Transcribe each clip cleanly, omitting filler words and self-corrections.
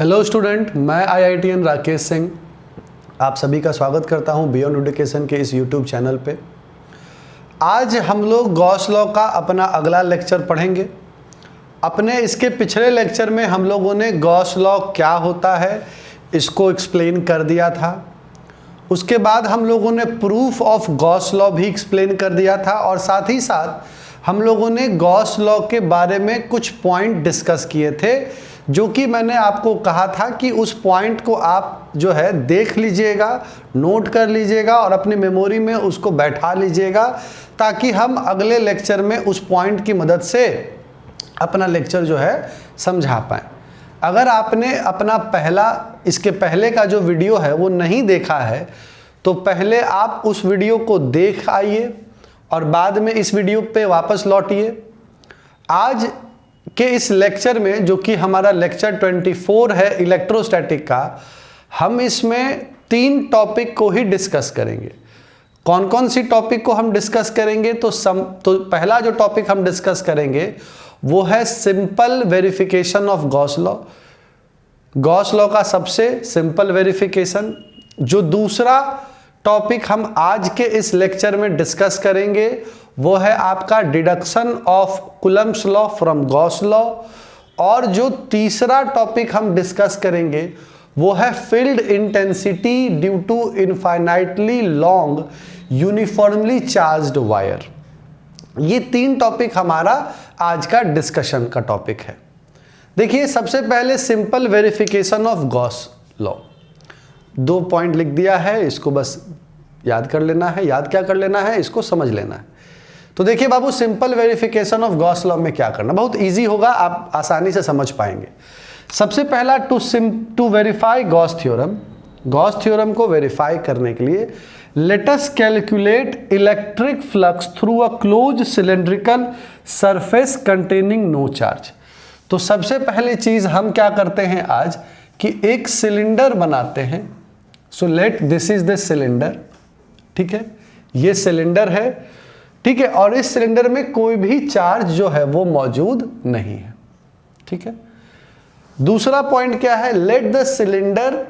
Hello student, मैं IITian Rakesh Singh आप सभी का स्वागत करता हूं बियॉन्ड एजुकेशन के इस यूट्यूब चैनल पे। आज हम लोग गॉस लॉ का अपना अगला लेक्चर पढ़ेंगे। अपने इसके पिछले लेक्चर में हम लोगों ने गॉस लॉ क्या होता है इसको एक्सप्लेन कर दिया था। उसके बाद हम लोगों ने प्रूफ ऑफ गॉस लॉ भी एक्सप्लेन कर दिया था और साथ ही साथ हम लोगों ने गॉस लॉ के बारे में कुछ पॉइंट डिस्कस किए थे, जो कि मैंने आपको कहा था कि उस पॉइंट को आप जो है देख लीजिएगा, नोट कर लीजिएगा और अपनी मेमोरी में उसको बैठा लीजिएगा, ताकि हम अगले लेक्चर में उस पॉइंट की मदद से अपना लेक्चर जो है समझा पाएँ। अगर आपने अपना इसके पहले का जो वीडियो है वो नहीं देखा है तो पहले आप उस वीडियो को देख आइए और बाद में इस वीडियो पे वापस लौटिए। आज के इस लेक्चर में, जो कि हमारा लेक्चर 24 है इलेक्ट्रोस्टैटिक का, हम इसमें 3 टॉपिक को ही डिस्कस करेंगे। कौन कौन सी टॉपिक को हम डिस्कस करेंगे? तो पहला जो टॉपिक हम डिस्कस करेंगे वो है simple verification of Gauss law, Gauss law का सबसे सिंपल वेरिफिकेशन। जो दूसरा टॉपिक हम आज के इस लेक्चर में डिस्कस करेंगे वो है आपका deduction of Coulomb's law from Gauss law. और जो तीसरा टॉपिक हम डिस्कस करेंगे वो है field intensity due to infinitely long uniformly charged wire. ये 3 टॉपिक हमारा आज का डिस्कशन का टॉपिक है। देखिए, सबसे पहले simple verification of Gauss law. 2 point लिख दिया है, इसको बस याद कर लेना है। याद क्या कर लेना है? इसको समझ लेना है। तो देखिए बाबू, simple verification of Gauss law में क्या करना, बहुत इजी होगा, आप आसानी से समझ पाएंगे। सबसे पहला, to verify Gauss theorem. Gauss theorem को वेरीफाई करने के लिए let us calculate electric flux through a close cylindrical surface containing no charge. तो सबसे पहली चीज हम क्या करते हैं आज कि एक सिलेंडर बनाते हैं। So let this is the cylinder, ठीक है, ये सिलेंडर है, ठीक है, और इस सिलेंडर में कोई भी चार्ज जो है वो मौजूद नहीं है, ठीक है। दूसरा पॉइंट क्या है? Let the cylinder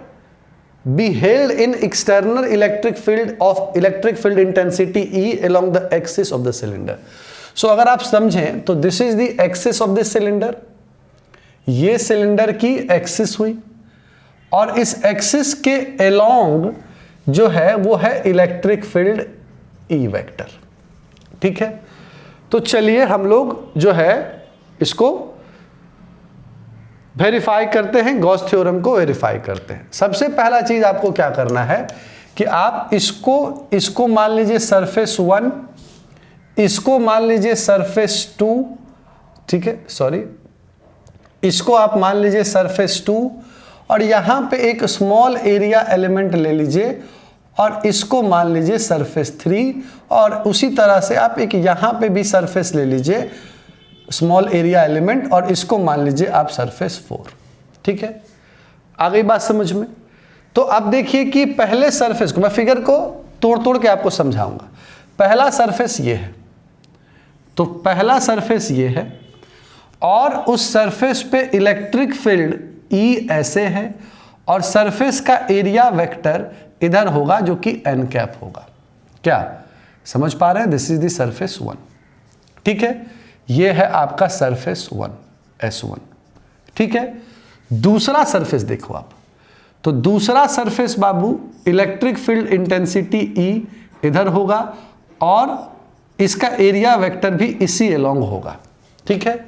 be held in external electric field intensity E along the axis of the cylinder। सो अगर आप समझें तो this is the axis of this cylinder, ये सिलेंडर की एक्सिस हुई और इस एक्सिस के अलोंग जो है वो है इलेक्ट्रिक फील्ड E वेक्टर, ठीक है। तो चलिए हम लोग जो है इसको वेरीफाई करते हैं, गॉस थ्योरम को वेरीफाई करते हैं। सबसे पहला चीज आपको क्या करना है कि आप इसको मान लीजिए सरफेस 1, इसको मान लीजिए सरफेस 2, ठीक है, सॉरी, इसको आप मान लीजिए सरफेस 2 और यहां पे एक स्मॉल एरिया एलिमेंट ले लीजिए और इसको मान लीजिए सरफेस 3 और उसी तरह से आप एक यहां पे भी सरफेस ले लीजिए स्मॉल एरिया एलिमेंट और इसको मान लीजिए आप सरफेस 4, ठीक है। आ गई बात समझ में? तो अब देखिए कि पहले सरफेस को मैं फिगर को तोड़ के आपको समझाऊंगा। पहला सरफेस ये है, तो पहला सरफेस ये है और उस सरफेस पे इलेक्ट्रिक फील्ड E ऐसे है और सरफेस का एरिया वेक्टर इधर होगा जो कि n कैप होगा। क्या समझ पा रहे हैं? दिस इज द सरफेस 1, ठीक है, ये है आपका सरफेस 1 S1, ठीक है। दूसरा सरफेस देखो आप, तो दूसरा सरफेस बाबू इलेक्ट्रिक फील्ड इंटेंसिटी E इधर होगा और इसका एरिया वेक्टर भी इसी अलोंग होगा, ठीक है,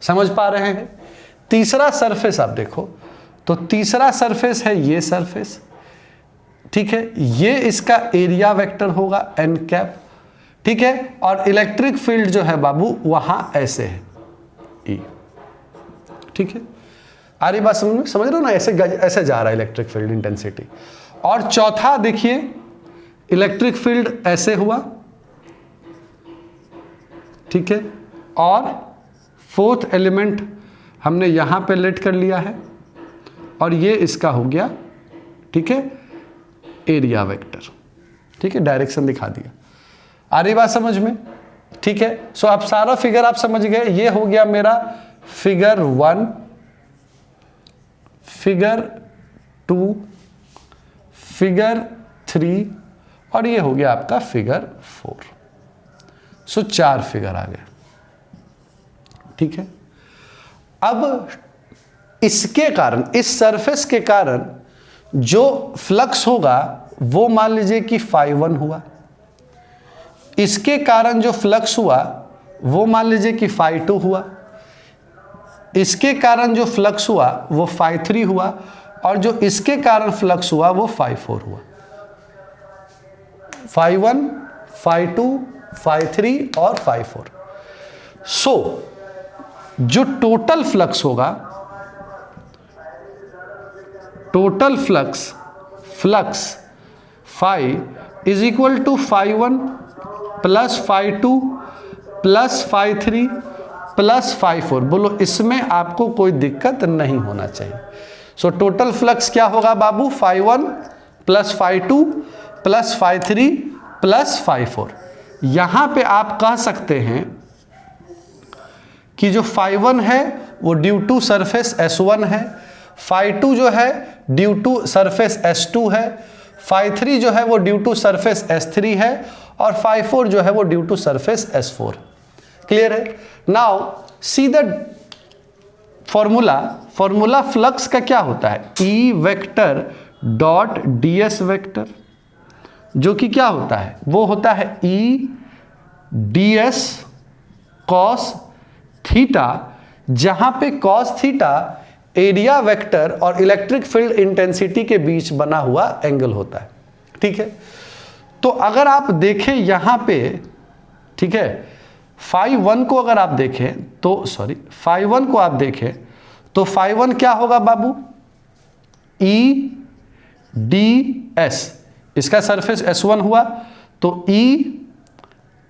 समझ पा रहे हैं? तीसरा सरफेस आप देखो, तो तीसरा सरफेस है ये सरफेस, ठीक है, ये इसका एरिया वेक्टर होगा n कैप, ठीक है, और इलेक्ट्रिक फील्ड जो है बाबू वहां ऐसे है E, ठीक है। आ रही बात समझ रहे हो ना? ऐसे जा रहा है इलेक्ट्रिक फील्ड इंटेंसिटी। और चौथा देखिए, इलेक्ट्रिक फील्ड ऐसे हुआ, ठीक है, और फोर्थ एलिमेंट हमने यहां पे लेट कर लिया है और ये इसका हो गया, ठीक है, एरिया वेक्टर, ठीक है, डायरेक्शन दिखा दिया। आ रही बात समझ में? ठीक है। सो आप सारा फिगर आप समझ गए। ये हो गया मेरा फिगर 1, फिगर 2, फिगर 3 और ये हो गया आपका फिगर 4। सो 4 फिगर आ गए। ठीक है, अब इसके कारण, इस सरफेस के कारण जो फ्लक्स होगा वो मान लीजिए कि φ1 हुआ, इसके कारण जो फ्लक्स हुआ वो मान लीजिए कि φ2 हुआ, इसके कारण जो फ्लक्स हुआ वो φ3 हुआ, और जो इसके कारण फ्लक्स हुआ वो φ4 हुआ। φ1, φ2, φ3 और φ4। सो जो टोटल फ्लक्स होगा, total flux phi is equal to φ1 plus φ2 plus φ3 plus φ4। बोलो इसमें आपको कोई दिक्कत नहीं होना चाहिए। सो टोटल फ्लक्स क्या होगा बाबू? φ1 प्लस φ2 प्लस φ3 प्लस φ4। यहां पे आप कह सकते हैं कि जो φ1 है वो ड्यू टू सरफेस S1 है, φ2 जो है ड्यू टू सरफेस S2 है, φ3 जो है वो ड्यू टू सरफेस S3 है, और φ4 जो है वो due to surface S4। Clear है? Now see the formula flux का क्या होता है? E vector dot ds vector, जो कि क्या होता है? वो होता है E ds cos थीटा, जहां पे cos थीटा एरिया वेक्टर और इलेक्ट्रिक फील्ड इंटेंसिटी के बीच बना हुआ एंगल होता है। ठीक है, तो अगर आप देखें यहां पे, ठीक है, φ1 को अगर आप देखें तो φ1 को आप देखें तो φ1 क्या होगा बाबू? E ds, इसका सरफेस S1 हुआ तो E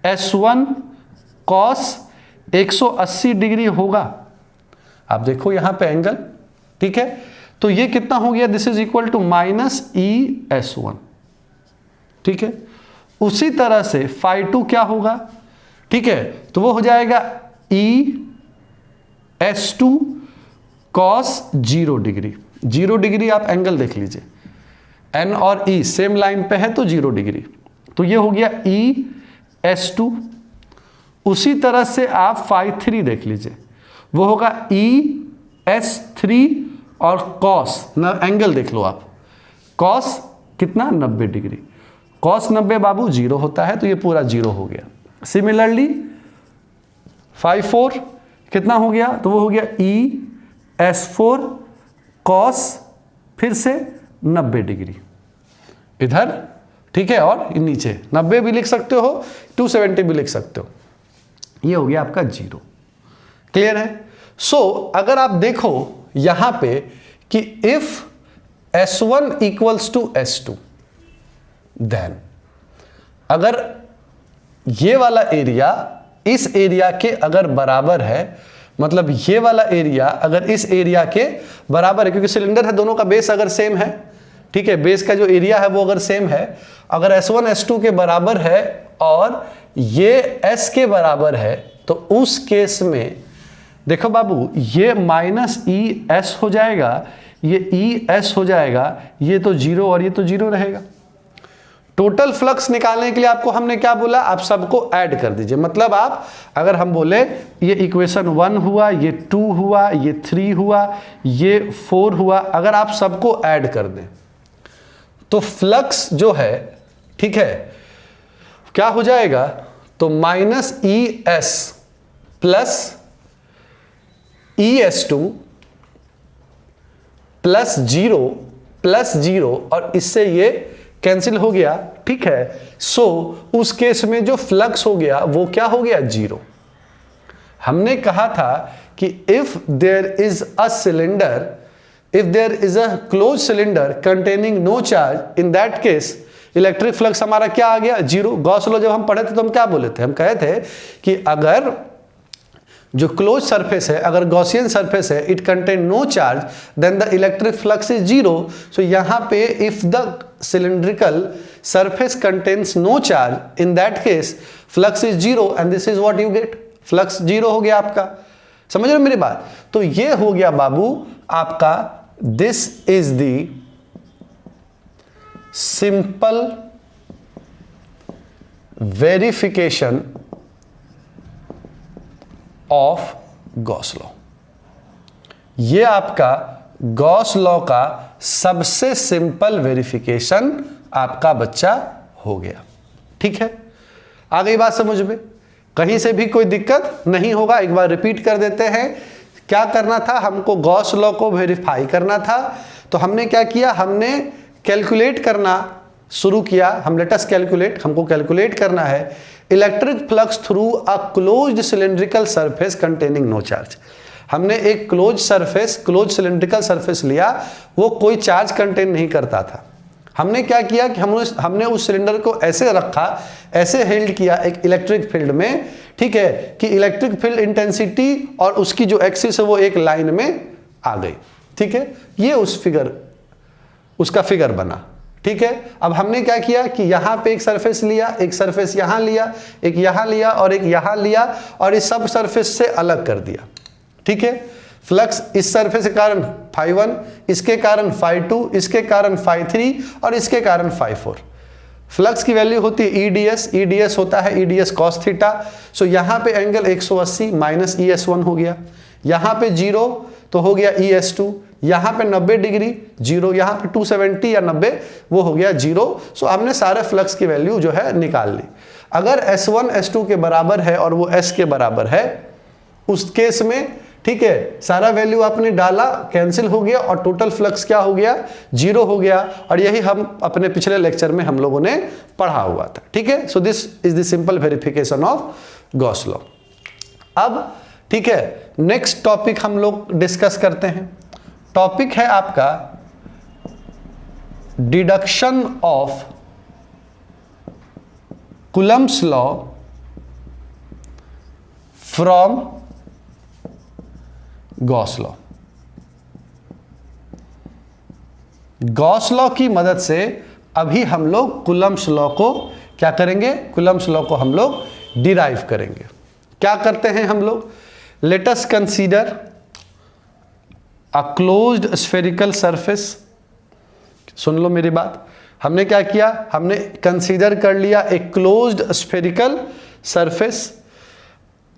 S1 cos 180 डिग्री होगा। आप देखो यहां पे एंगल, ठीक है, तो ये कितना हो गया? This is equal to minus ES1। ठीक है, उसी तरह से φ2 क्या होगा? ठीक है, तो वो हो जाएगा ES2 cos 0 डिग्री। 0 डिग्री आप एंगल देख लीजिए, N और E सेम लाइन पे है तो 0 डिग्री, तो ये हो गया ES2। उसी तरह से आप φ3 देख लीजिए, वो होगा ES3 और cos एंगल देख लो आप, cos कितना? 90 डिग्री। cos 90 बाबू 0 होता है तो ये पूरा 0 हो गया। सिमिलरली φ4 कितना हो गया? तो वो हो गया ES4 cos फिर से 90 डिग्री इधर, ठीक है, और नीचे 90 भी लिख सकते हो, 270 भी लिख सकते हो। ये हो गया आपका 0। क्लियर है? सो अगर आप देखो यहां पे कि if S1 equals to S2, then अगर ये वाला एरिया इस एरिया के अगर बराबर है, मतलब ये वाला एरिया अगर इस एरिया के बराबर है, क्योंकि सिलेंडर है, दोनों का बेस अगर सेम है, ठीक है, बेस का जो एरिया है वो अगर सेम है, अगर S1 S2 के बराबर है और ये S के बराबर है, तो उस केस में देखो बाबू, ये माइनस ES हो जाएगा, ये ES हो जाएगा, ये तो 0 और ये तो 0 रहेगा। टोटल फ्लक्स निकालने के लिए आपको हमने क्या बोला? आप सबको ऐड कर दीजिए। मतलब आप अगर हम बोले ये इक्वेशन 1 हुआ, ये 2 हुआ, ये 3 हुआ, ये 4 हुआ, अगर आप सबको ऐड कर दें तो फ्लक्स जो है, ठीक है, क्या हो जाएगा? तो minus ES plus ES2 plus 0 और इससे ये कैंसिल हो गया। ठीक है, सो उस केस में जो फ्लक्स हो गया वो क्या हो गया? 0। हमने कहा था कि if there is a cylinder, if there is a close cylinder containing no charge, in that case electric flux हमारा क्या आ गया? 0। गॉस लॉ जब हम पढ़े थे तो हम क्या बोले थे? हम कहे थे कि अगर जो क्लोज सरफेस है, अगर गॉसियन सरफेस है, it contain no charge, then the electric flux is 0। So यहां पे if the cylindrical surface contains no charge, in that case flux is 0 and this is what you get. Flux 0 हो गया आपका। समझ रहे हो मेरी बात? तो ये हो गया बाबू आपका this is the simple verification of Gauss law. ये आपका गॉस लॉ का सबसे सिंपल वेरिफिकेशन आपका बच्चा हो गया। ठीक है, आ गई बात समझ में? कहीं से भी कोई दिक्कत नहीं होगा। एक बार रिपीट कर देते हैं। क्या करना था? हमको गॉस लॉ को वेरीफाई करना था। तो हमने क्या किया? हमने कैलकुलेट करना शुरू किया। हम लेट अस कैलकुलेट, हमको कैलकुलेट करना है electric flux through a closed cylindrical surface containing no charge. हमने एक क्लोज सिलिंड्रिकल सरफेस लिया, वो कोई चार्ज कंटेन नहीं करता था। हमने क्या किया कि हमने उस सिलेंडर को ऐसे रखा, ऐसे हेल्ड किया एक इलेक्ट्रिक फील्ड में, ठीक है, कि इलेक्ट्रिक फील्ड इंटेंसिटी और उसकी जो एक्सिस है वो एक लाइन में आ गई। ठीक है, ये उसका फिगर बना। ठीक है, अब हमने क्या किया कि यहां पे एक सरफेस लिया, एक सरफेस यहां लिया, एक यहां लिया और एक यहां लिया और इस सब सरफेस से अलग कर दिया। ठीक है, फ्लक्स इस सरफेस के कारण φ1, इसके कारण φ2, इसके कारण φ3 और इसके कारण φ4। फ्लक्स की वैल्यू होती है EDS, EDS होता है EDS cos थीटा। सो यहाँ पे एंगल 180 माइनस ES1 हो गया, यहाँ पे 0 तो हो गया ES2, यहाँ पे 90 डिग्री 0, यहाँ पे 270 या 90 वो हो गया 0। सो हमने सारे फ्लक्स की वैल्यू जो है निकाल ली। अगर S1 S2 के बराबर है और वो S के बराबर है, उस केस में ठीक है सारा वैल्यू आपने डाला, कैंसिल हो गया और टोटल फ्लक्स क्या हो गया? 0 हो गया। और यही हम अपने पिछले लेक्चर में हम लोगों ने पढ़ा हुआ था। ठीक है, सो this is the simple verification of Gauss law. अब ठीक है, नेक्स्ट टॉपिक हम लोग डिस्कस करते हैं। टॉपिक है आपका deduction of Coulomb's law from Gauss law. Gauss law की मदद से अभी हम लोग कूलम्ब्स लॉ को क्या करेंगे? कूलम्ब्स लॉ को हम लोग डिराइव करेंगे। क्या करते हैं हम लोग? Let us consider a closed spherical surface. सुन लो मेरी बात। हमने क्या किया? हमने कंसीडर कर लिया एक closed spherical surface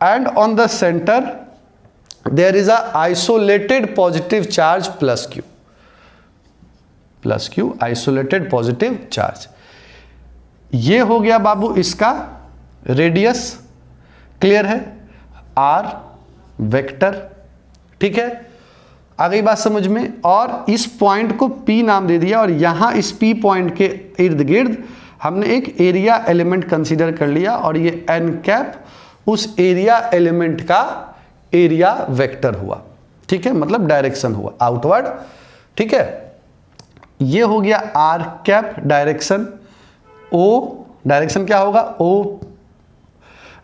and on the centre there is a isolated positive charge plus q isolated positive charge। ये हो गया बाबू इसका रेडियस, क्लियर है, r वेक्टर। ठीक है, आ गई बात समझ में? और इस पॉइंट को p नाम दे दिया और यहां इस p पॉइंट के इर्द गिर्द हमने एक एरिया एलिमेंट कंसीडर कर लिया और ये n कैप उस एरिया एलिमेंट का एरिया वेक्टर हुआ। ठीक है, मतलब डायरेक्शन हुआ आउटवर्ड। ठीक है, ये हो गया r cap direction. O direction क्या होगा? ओ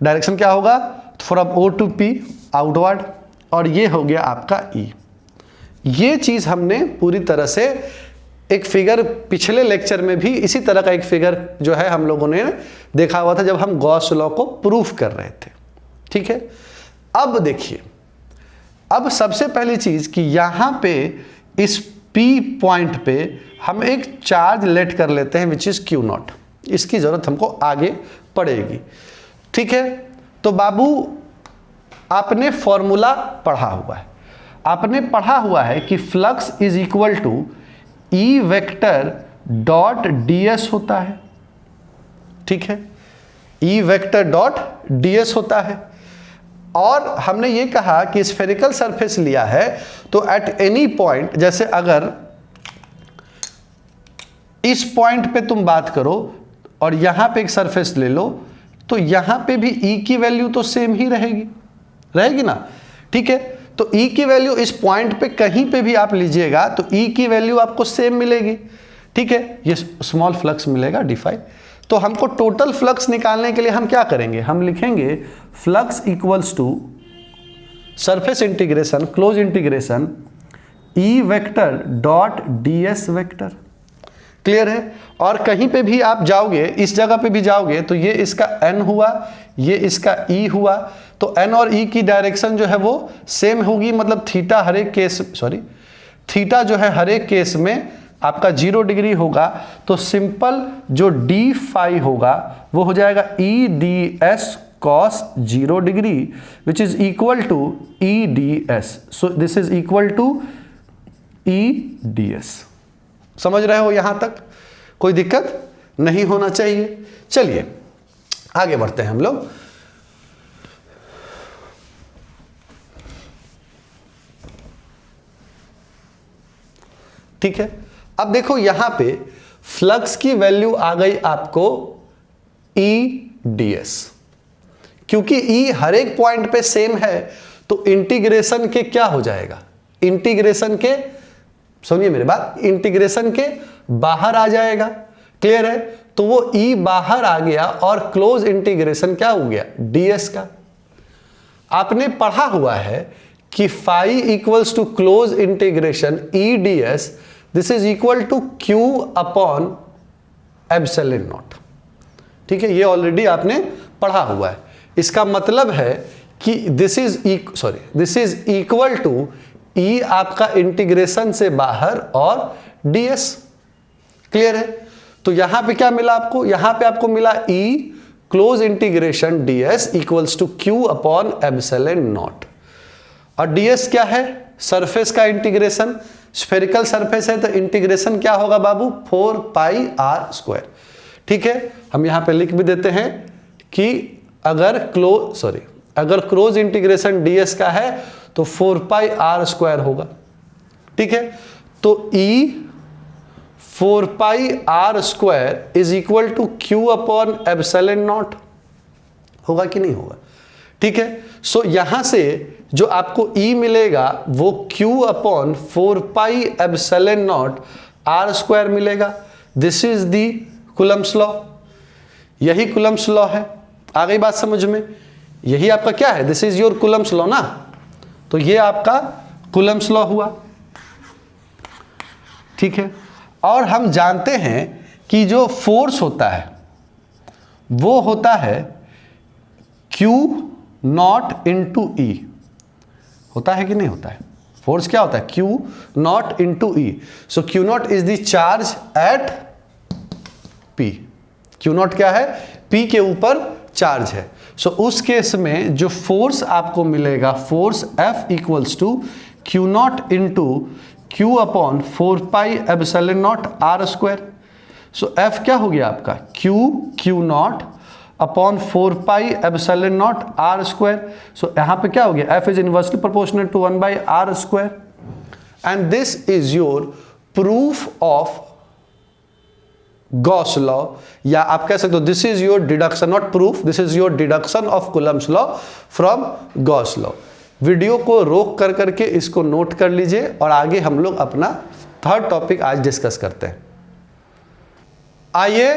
डायरेक्शन क्या होगा? From O to P outward. और ये हो गया आपका ई। ये चीज हमने पूरी तरह से एक फिगर पिछले लेक्चर में भी इसी तरह का एक फिगर जो है हम लोगों ने देखा हुआ था जब हम गॉस लॉ को प्रूफ कर रहे थे। ठीक है, अब देखिए, अब सबसे पहली चीज कि यहां पे इस P पॉइंट पे हम एक चार्ज लेट कर लेते हैं विच इज Q0। इसकी जरूरत हमको आगे पड़ेगी। ठीक है, तो बाबू आपने फॉर्मूला पढ़ा हुआ है, आपने पढ़ा हुआ है कि flux is equal to E vector dot ds होता है। ठीक है, E वेक्टर डॉट ds होता है। और हमने ये कहा कि स्फेरिकल सरफेस लिया है तो एट एनी पॉइंट, जैसे अगर इस पॉइंट पे तुम बात करो और यहां पे एक सरफेस ले लो तो यहां पे भी E की वैल्यू तो सेम ही रहेगी ना। ठीक है, तो E की वैल्यू इस पॉइंट पे कहीं पे भी आप लीजिएगा तो E की वैल्यू आपको सेम मिलेगी। ठीक है, ये स्मॉल फ्लक्स मिलेगा d5। तो हमको टोटल फ्लक्स निकालने के लिए हम क्या करेंगे? हम लिखेंगे flux equals to surface integration close integration E vector dot ds vector. Clear है? और कहीं पे भी आप जाओगे, इस जगह पे भी जाओगे तो ये इसका n हुआ, ये इसका E हुआ, तो n और E की डायरेक्शन जो है वो सेम होगी, मतलब थीटा हर एक केस थीटा जो है हर एक केस में आपका 0 डिग्री होगा, तो सिंपल जो डी फाई होगा वो हो जाएगा E D S cos 0 degree which is equal to E D S. So this is equal to E D S. समझ रहे हो यहां तक? कोई दिक्कत नहीं होना चाहिए. चलिए आगे बढ़ते हैं हम लोग. ठीक है, अब देखो यहां पे फ्लक्स की वैल्यू आ गई आपको ई डी एस. क्योंकि ई हर एक पॉइंट पे सेम है तो इंटीग्रेशन के क्या हो जाएगा, इंटीग्रेशन के, सुनिए मेरी बात, इंटीग्रेशन के बाहर आ जाएगा. क्लियर है? तो वो ई बाहर आ गया और क्लोज इंटीग्रेशन क्या हो गया, डीएस का. आपने पढ़ा हुआ है कि phi equals to close integration E D S, this is equal to Q upon epsilon naught. ठीक है, ये ऑलरेडी आपने पढ़ा हुआ है. इसका मतलब है कि दिस इज इक्वल टू ई आपका इंटीग्रेशन से बाहर और ds. क्लियर है? तो यहां पे क्या मिला आपको, यहां पे आपको मिला E close integration ds equals to Q upon epsilon naught. और ds क्या है, सरफेस का इंटीग्रेशन. स्फेरिकल सरफेस है तो इंटीग्रेशन क्या होगा बाबू, 4 पाई आर स्क्वायर. ठीक है, हम यहां पे लिख भी देते हैं कि अगर क्लोज इंटीग्रेशन ds का है तो 4 पाई आर स्क्वायर होगा. ठीक है, तो E 4 pi r square is equal to Q upon epsilon naught. होगा कि नहीं होगा? ठीक है, सो यहां से जो आपको E मिलेगा वो Q upon 4 pi epsilon naught R square मिलेगा. This is the Coulomb's law. यही कूलम्ब्स लॉ है. आ गई बात समझ में? यही आपका क्या है, this is your Coulomb's law ना. तो ये आपका कूलम्ब्स लॉ हुआ. ठीक है, और हम जानते हैं कि जो फोर्स होता है वो होता है Q नॉट इंटू ई. होता है कि नहीं होता है? फोर्स क्या होता है, Q not into E. So Q not is the charge at P. Q not क्या है, P के ऊपर चार्ज है. सो उस केस में जो फोर्स आपको मिलेगा, force F equals to Q naught into Q upon 4 pi epsilon naught R square. So F क्या हो गया आपका, Q naught upon 4 pi epsilon naught R square. So यहां पे क्या हो गया, F is inversely proportional to 1 by R square. And this is your proof of Gauss law, या आप कह सकते हो this is your deduction, not proof, this is your deduction of Coulomb's law from Gauss law. Video को रोक कर करके इसको नोट कर लीजिए और आगे हम लोग अपना थर्ड टॉपिक आज डिस्कस करते हैं. आइए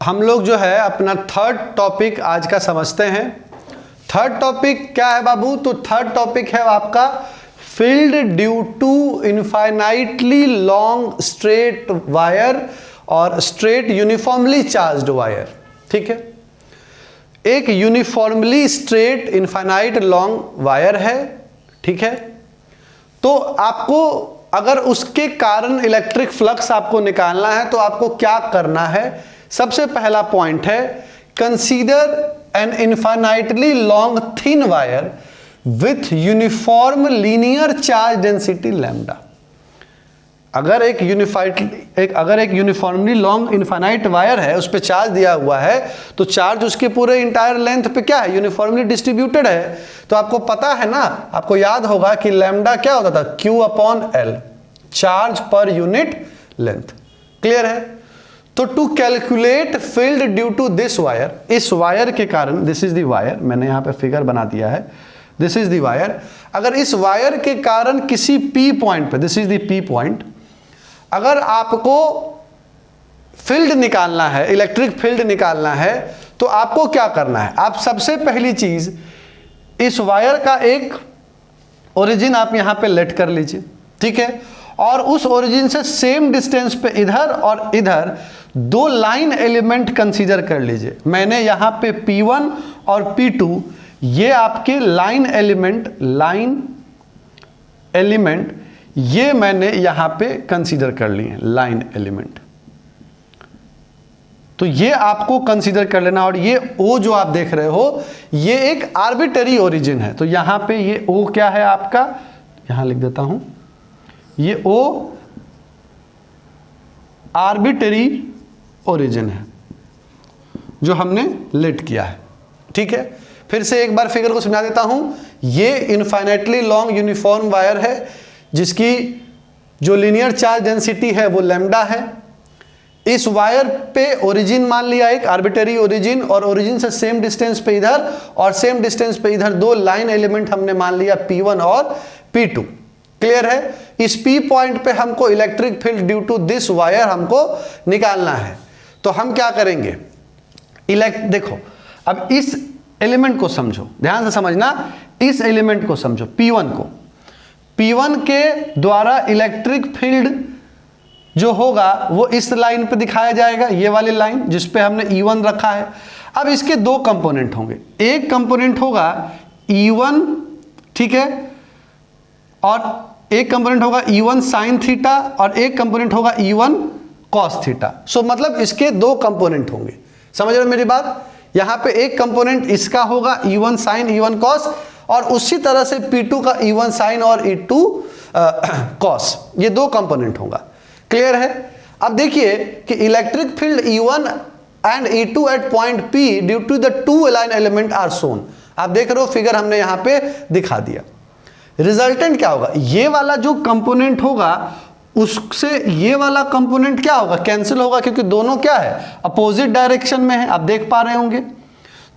हम लोग जो है अपना थर्ड टॉपिक आज का समझते हैं. थर्ड टॉपिक क्या है बाबू, तो थर्ड टॉपिक है आपका field due to infinitely long straight wire और स्ट्रेट यूनिफॉर्मली चार्ज्ड वायर. ठीक है, एक uniformly straight infinite long wire है. ठीक है, तो आपको अगर उसके कारण इलेक्ट्रिक फ्लक्स आपको निकालना है तो आपको क्या करना है. सबसे पहला पॉइंट है, consider N infinitely long thin wire with uniform linear charge density lambda. अगर एक यूनिफॉर्मली लॉन्ग इनफाइनाइट वायर है, उस पर चार्ज दिया हुआ है, तो चार्ज उसके पूरे इंटायर लेंथ पे क्या है, यूनिफॉर्मली डिस्ट्रीब्यूटेड है. तो आपको पता है ना, आपको याद होगा कि लैम्डा क्या होता था, Q अपॉन L, चार्ज पर यूनिट लेंथ. क्लियर है? तो to calculate field due to this wire, इस वायर के कारण, दिस इज द वायर, मैंने यहां पे फिगर बना दिया है, दिस इज द वायर. अगर इस वायर के कारण किसी P पॉइंट पे, this is the P point, अगर आपको फील्ड निकालना है, इलेक्ट्रिक फील्ड निकालना है, तो आपको क्या करना है, आप सबसे पहली चीज इस वायर का एक ओरिजिन आप यहां पे लेट कर लीजिए. ठीक है, और उस ओरिजिन से सेम डिस्टेंस पे इधर और इधर दो लाइन एलिमेंट कंसीडर कर लीजिए. मैंने यहां पे P1 और P2 ये आपके लाइन एलिमेंट ये मैंने यहां पे कंसीडर कर लिए लाइन एलिमेंट, तो ये आपको कंसीडर कर लेना। और ये O जो आप देख रहे हो ये एक आर्बिटरी ओरिजिन है, तो यहां पे ये O क्या है आपका, यहां लिख देता हूं, ये O आर्बिटरी ओरिजिन है जो हमने लेट किया है। ठीक है, फिर से एक बार फिगर को समझा देता हूं। ये इनफाइनाइटली लॉन्ग यूनिफॉर्म वायर है जिसकी जो लीनियर चार्ज डेंसिटी है वो लैम्डा है। इस वायर पे ओरिजिन मान लिया एक आर्बिटरी ओरिजिन, और ओरिजिन से सेम डिस्टेंस पे इधर और सेम डिस्टेंस पे इधर दो लाइन एलिमेंट हमने मान लिया P1 और P2। क्लियर है? इस P पॉइंट पे हमको electric field due to this wire हमको निकालना है। तो हम क्या करेंगे, देखो अब इस एलिमेंट को समझो, ध्यान से समझना, इस एलिमेंट को समझो P1 को। P1 के द्वारा इलेक्ट्रिक फील्ड जो होगा वो इस लाइन पे दिखाया जाएगा, ये वाली लाइन जिस पे हमने E1 रखा है। अब इसके दो कंपोनेंट होंगे, एक कंपोनेंट होगा E1, ठीक है, और एक कंपोनेंट होगा E1 साइन थीटा और एक कंपोनेंट होगा E1 कॉस थीटा। सो मतलब इसके दो कंपोनेंट होंगे, समझ रहे हो मेरी बात? यहां पे एक कंपोनेंट इसका होगा E1 साइन E1 कॉस, और उसी तरह से P2 का E1 साइन और E2 कॉस, ये दो कंपोनेंट होगा। क्लियर है? अब देखिए कि electric field E1 and E2 at point P due to the two line element are shown. आप देख रहे हो फिगर हमने यहां पे दिखा दिया। रिजल्टेंट क्या होगा, ये वाला जो कंपोनेंट होगा उससे ये वाला कंपोनेंट क्या होगा, कैंसिल होगा, क्योंकि दोनों क्या है, अपोजिट डायरेक्शन में है, आप देख पा रहे होंगे।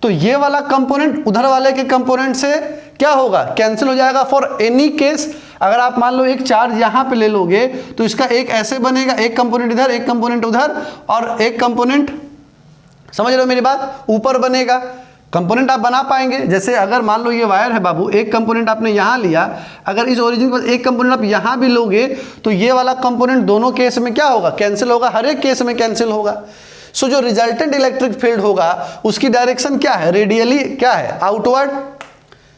तो ये वाला कंपोनेंट उधर वाले के कंपोनेंट से क्या होगा, कैंसिल हो जाएगा। फॉर एनी केस अगर आप मान लो एक चार्ज यहां पे ले लोगे तो इसका एक ऐसे बनेगा, एक कंपोनेंट इधर एक कंपोनेंट उधर, और एक कंपोनेंट, समझ रहे हो मेरी बात, ऊपर बनेगा। कंपोनेंट आप बना पाएंगे, जैसे अगर मान लो ये वायर है बाबू, एक कंपोनेंट आपने यहां लिया, अगर इस ओरिजिन पर एक कंपोनेंट आप यहां भी लोगे तो ये वाला कंपोनेंट दोनों केस में क्या होगा, कैंसिल होगा, हर एक केस में कैंसिल होगा। सो जो रिजल्टेंट इलेक्ट्रिक फील्ड होगा उसकी डायरेक्शन क्या है, रेडियली क्या है, आउटवर्ड।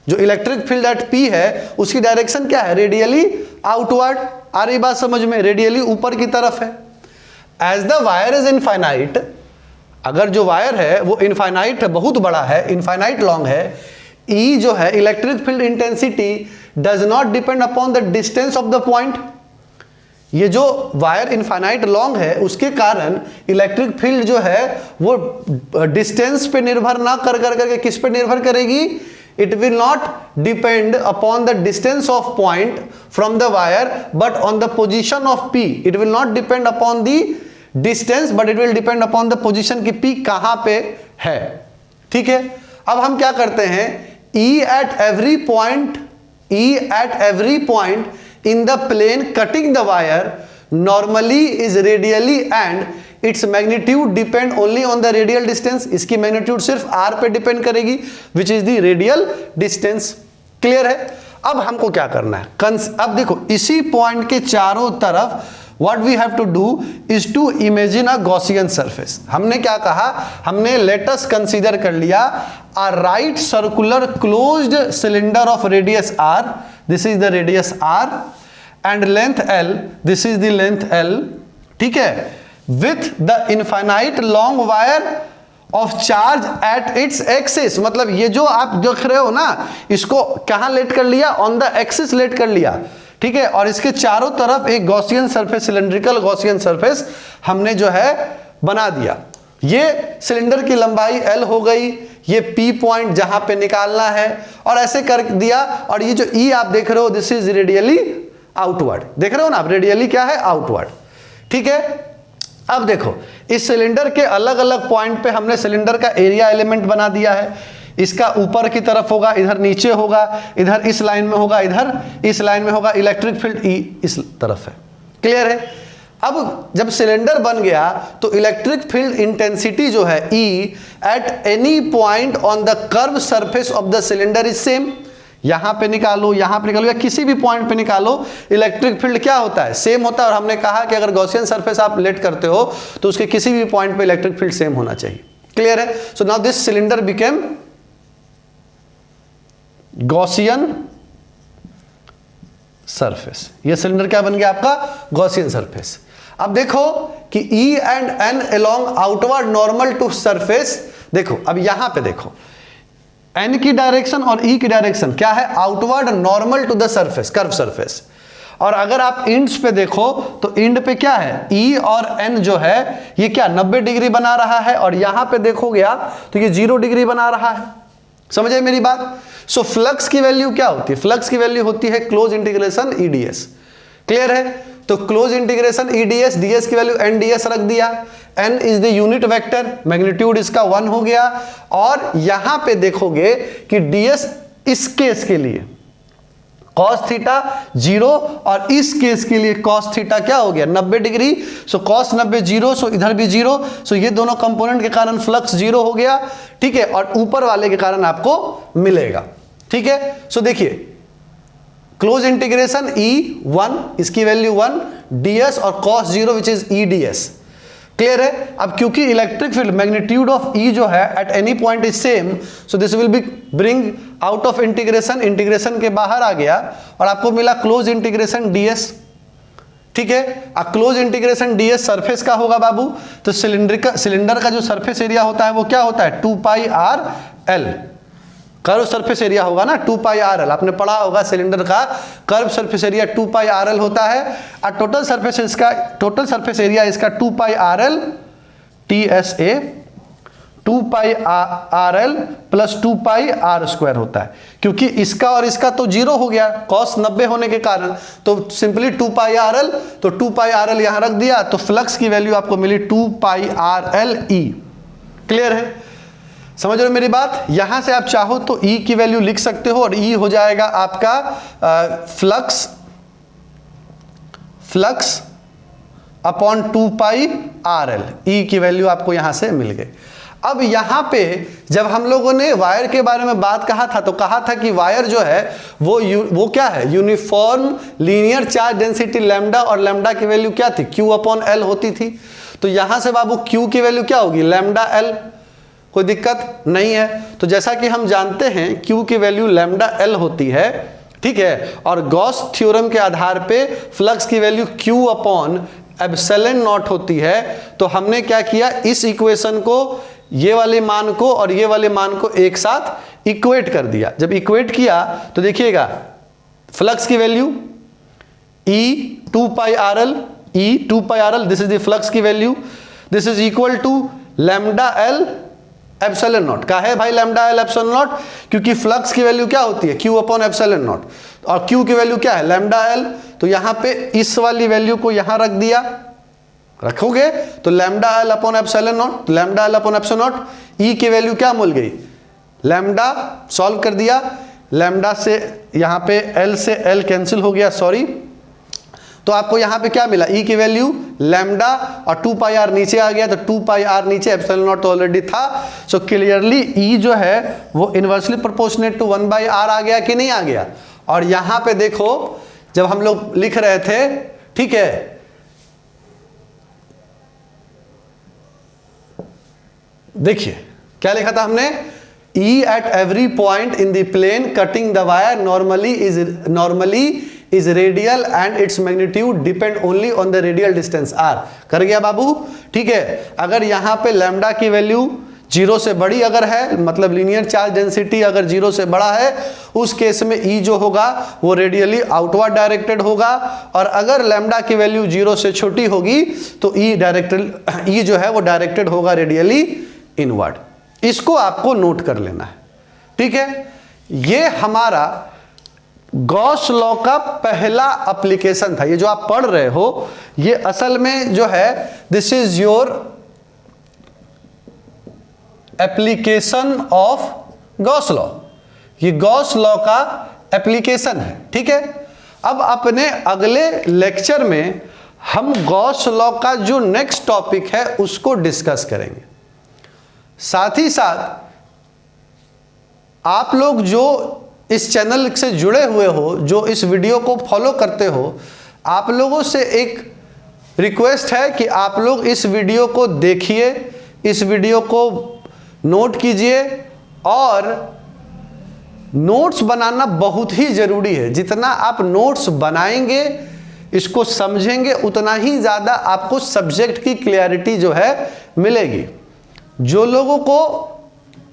जो इलेक्ट्रिक फील्ड एट P है उसकी डायरेक्शन क्या है, रेडियली आउटवर्ड। आ रही बात समझ में, रेडियली ऊपर की तरफ है। As the wire is infinite, अगर जो वायर है वो इनफाइनाइट है, बहुत बड़ा है, इनफाइनाइट लॉन्ग है, E जो है electric field intensity does not depend upon the distance of the point. ये जो वायर इनफाइनाइट लॉन्ग है उसके कारण इलेक्ट्रिक फील्ड जो है वो डिस्टेंस पे निर्भर ना करके किस पे निर्भर करेगी, it will not depend upon the distance of point from the wire but on the position of P. It will not depend upon the distance but it will depend upon the position कि P कहां पे है। ठीक है, अब हम क्या करते हैं, E at every point in the plane cutting the wire normally is radially and its magnitude depend only on the radial distance। इसकी मैग्नीट्यूड सिर्फ r पे डिपेंड करेगी which is the radial distance। Clear है? अब हमको क्या करना है, अब देखो इसी पॉइंट के चारों तरफ what we have to do is to imagine a Gaussian surface। हमने क्या कहा, हमने let us consider कर लिया a right circular closed cylinder of radius r, this is the radius r and length l, this is the length l, ठीक है, with the infinite long wire of charge at its axis। मतलब ये जो आप देख रहे हो ना, इसको कहां लेट कर लिया, ऑन द एक्सिस लेट कर लिया, ठीक है, और इसके चारों तरफ एक Gaussian surface, cylindrical Gaussian surface हमने जो है बना दिया। ये सिलेंडर की लंबाई l हो गई, ये P पॉइंट जहां पे निकालना है, और ऐसे कर दिया। और ये जो E आप देख रहे हो दिस इज रेडियली आउटवर्ड, देख रहे हो ना आप, रेडियली क्या है, आउटवर्ड। ठीक है, अब देखो इस सिलेंडर के अलग अलग पॉइंट पे हमने सिलेंडर का एरिया एलिमेंट बना दिया है। इसका ऊपर की तरफ होगा, इधर नीचे होगा, इधर इस लाइन में होगा, इधर इस लाइन में होगा, इलेक्ट्रिक फील्ड E इस तरफ है। क्लियर है? अब जब सिलेंडर बन गया तो इलेक्ट्रिक फील्ड इंटेंसिटी जो है E at any point on the curve surface of the cylinder is same. यहां पे निकालो, यहां पे निकालो, या किसी भी पॉइंट पे निकालो, इलेक्ट्रिक फील्ड क्या होता है, सेम होता है। और हमने कहा कि अगर गॉसियन सरफेस आप लेट करते हो तो उसके किसी भी पॉइंट पे इलेक्ट्रिक फील्ड सेम होना चाहिए। क्लियर है? So now this cylinder became Gaussian surface. ये सिलेंडर क्या बन गया आपका? Gaussian surface. अब देखो कि E and N along outward normal to surface. देखो अब यहां पे देखो, N की डायरेक्शन और E की डायरेक्शन क्या है? Outward normal to the surface, curve surface. और अगर आप इंड्स पे देखो तो इंड पे क्या है? E और N जो है ये क्या 90 डिग्री बना रहा है, और यहां पे देखोगे आप तो ये 0 डिग्री बना रहा है। समझे मेरी बात? सो फ्लक्स की वैल्यू क्या होती है? फ्लक्स की वैल्यू होती है क्लोज इंटीग्रेशन EDS। क्लियर है? तो क्लोज इंटीग्रेशन EDS, ds की वैल्यू NDS रख दिया। n is the unit vector, magnitude इसका 1 हो गया। और यहां पे देखोगे कि ds इस केस के लिए cos थीटा 0, और इस केस के लिए cos थीटा क्या हो गया? 90 डिग्री। सो cos 90 0, सो इधर भी 0। सो ये दोनों कंपोनेंट के कारण फ्लक्स 0 हो गया। ठीक है, और ऊपर वाले के कारण आपको मिलेगा। ठीक है, सो देखिए क्लोज इंटीग्रेशन E1, इसकी वैल्यू 1, ds और cos 0 which is EDS। Clear है? अब क्योंकि electric field magnitude of E जो है at any point is same, so this will be bring out of integration, integration के बाहर आ गया और आपको मिला क्लोज इंटीग्रेशन ds। ठीक है, अब क्लोज इंटीग्रेशन ds सरफेस का होगा बाबू। तो सिलेंडर का जो सरफेस एरिया होता है वो क्या होता है? 2 pi RL। Curve surface area होगा ना 2 पाई RL, आपने पढ़ा होगा सिलेंडर का curve surface area 2 pi RL होता है। और टोटल सरफेस एरिया इसका 2 pi RL TSA 2 pi RL plus 2 pi R square होता है। क्योंकि इसका और इसका तो 0 हो गया cos 90 होने के कारण, तो सिंपली 2 पाई RL, तो 2 पाई RL यहां रख दिया, तो फ्लक्स की वैल्यू आपको मिली 2 पाई RL E। क्लियर है? समझ रहे हो मेरी बात? यहां से आप चाहो तो E की वैल्यू लिख सकते हो, और E हो जाएगा आपका flux upon 2 pi RL। E की वैल्यू आपको यहां से मिल गई। अब यहां पे जब हम लोगों ने वायर के बारे में बात कहा था तो कहा था कि वायर जो है वो क्या है? Uniform linear charge density lambda, और लैम्डा की वैल्यू क्या थी? Q अपॉन L होती थी। तो यहां से बाबू Q की वैल्यू क्या होगी? Lambda L। कोई दिक्कत नहीं है। तो जैसा कि हम जानते हैं Q की वैल्यू लैम्डा L होती है। ठीक है, और गॉस थ्योरम के आधार पे फ्लक्स की वैल्यू Q अपॉन एप्सिलॉन नॉट होती है। तो हमने क्या किया? इस इक्वेशन को, ये वाले मान को और ये वाले मान को एक साथ इक्वेट कर दिया। जब इक्वेट किया तो देखिएगा फ्लक्स की value E 2 pi RL, E 2 pi RL, this is the flux की value, this is equal to lambda L epsilon naught. का है भाई लैम्डा L एप्सिलॉन नॉट? क्योंकि फ्लक्स की वैल्यू क्या होती है? Q अपॉन एप्सिलॉन नॉट, और Q की वैल्यू क्या है? Lambda L। तो यहां पे इस वाली वैल्यू को यहां रख दिया, रखोगे तो lambda L upon epsilon not, lambda L upon epsilon not. E की वैल्यू क्या मिल गई? लैम्डा। सॉल्व कर दिया, लैम्डा से यहां पे L से L कैंसिल हो गया, सॉरी। तो आपको यहां पे क्या मिला? E की वैल्यू लैम्डा, और 2 पाई R नीचे आ गया, तो 2 पाई R नीचे, एप्सिलॉन नॉट तो ऑलरेडी था। सो क्लियरली E जो है वो inversely proportionate to 1 by R आ गया कि नहीं आ गया? और यहां पे देखो जब हम लोग लिख रहे थे, ठीक है, देखिए क्या लिखा था हमने? E at every point in the plane cutting the wire normally is radial and its magnitude depend only on the radial distance r। कर गया बाबू? ठीक है, अगर यहां पे लैम्डा की वैल्यू 0 से बड़ी अगर है, मतलब लीनियर चार्ज डेंसिटी अगर 0 से बड़ा है, उस केस में E जो होगा वो रेडियली आउटवर्ड डायरेक्टेड होगा, और अगर लैम्डा की वैल्यू 0 से छोटी होगी तो E जो है वो डायरेक्टेड होगा रेडियली इनवर्ड। इसको आपको नोट कर लेना है। ठीक है, ये हमारा गॉस लॉ का पहला एप्लीकेशन था। ये जो आप पढ़ रहे हो ये असल में जो है this is your application of Gauss law. ये गॉस लॉ का एप्लीकेशन है। ठीक है, अब अपने अगले लेक्चर में हम गॉस लॉ का जो नेक्स्ट टॉपिक है उसको डिस्कस करेंगे। साथ ही साथ आप लोग जो इस चैनल से जुड़े हुए हो, जो इस वीडियो को फॉलो करते हो, आप लोगों से एक रिक्वेस्ट है कि आप लोग इस वीडियो को देखिए, इस वीडियो को नोट कीजिए, और नोट्स बनाना बहुत ही ज़रूरी है। जितना आप नोट्स बनाएंगे, इसको समझेंगे, उतना ही ज़्यादा आपको सब्जेक्ट की क्लैरिटी जो है मिलेगी। जो लोगों को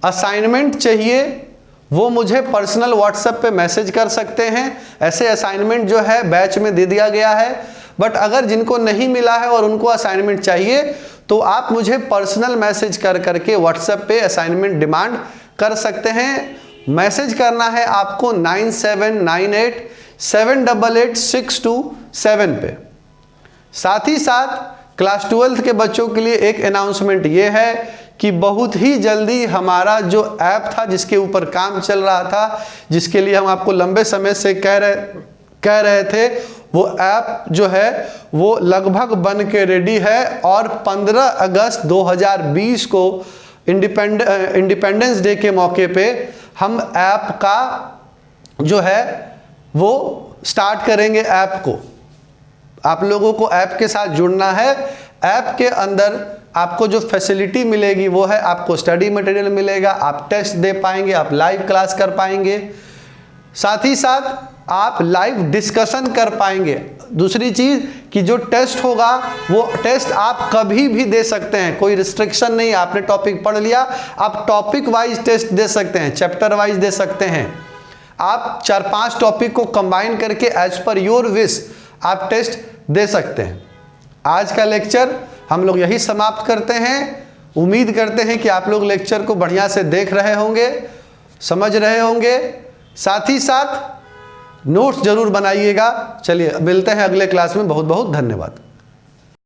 असाइनमेंट चाहिए वो मुझे पर्सनल व्हाट्सएप पे मैसेज कर सकते हैं। ऐसे असाइनमेंट जो है बैच में दे दिया गया है। बट अगर जिनको नहीं मिला है और उनको असाइनमेंट चाहिए तो आप मुझे पर्सनल मैसेज कर करके व्हाट्सएप पे असाइनमेंट डिमांड कर सकते हैं। मैसेज करना है आपको 9798788627 पे। साथ ही साथ क्लास 12th के बच्चों के लिए एक अनाउंसमेंट ये है कि बहुत ही जल्दी हमारा जो ऐप था जिसके ऊपर काम चल रहा था, जिसके लिए हम आपको लंबे समय से कह रहे थे, वो ऐप जो है वो लगभग बन के रेडी है और 15 अगस्त 2020 को इंडिपेंडेंस डे के मौके पे हम ऐप का जो है वो स्टार्ट करेंगे। ऐप को आप लोगों को ऐप के साथ जुड़ना है। ऐप के अंदर आपको जो फैसिलिटी मिलेगी वो है आपको स्टडी मटेरियल मिलेगा, आप टेस्ट दे पाएंगे, आप लाइव क्लास कर पाएंगे, साथ ही साथ आप लाइव डिस्कशन कर पाएंगे। दूसरी चीज़ कि जो टेस्ट होगा वो टेस्ट आप कभी भी दे सकते हैं, कोई रिस्ट्रिक्शन नहीं। आपने टॉपिक पढ़ लिया, आप टॉपिक वाइज टेस्ट दे सकते हैं, चैप्टर वाइज दे सकते हैं। आप 4-5 टॉपिक को कंबाइन करके एज पर योर विश आप टेस्ट दे सकते हैं। आज का लेक्चर हम लोग यही समाप्त करते हैं। उम्मीद करते हैं कि आप लोग लेक्चर को बढ़िया से देख रहे होंगे, समझ रहे होंगे। साथ ही साथ नोट्स जरूर बनाइएगा। चलिए मिलते हैं अगले क्लास में। बहुत बहुत धन्यवाद।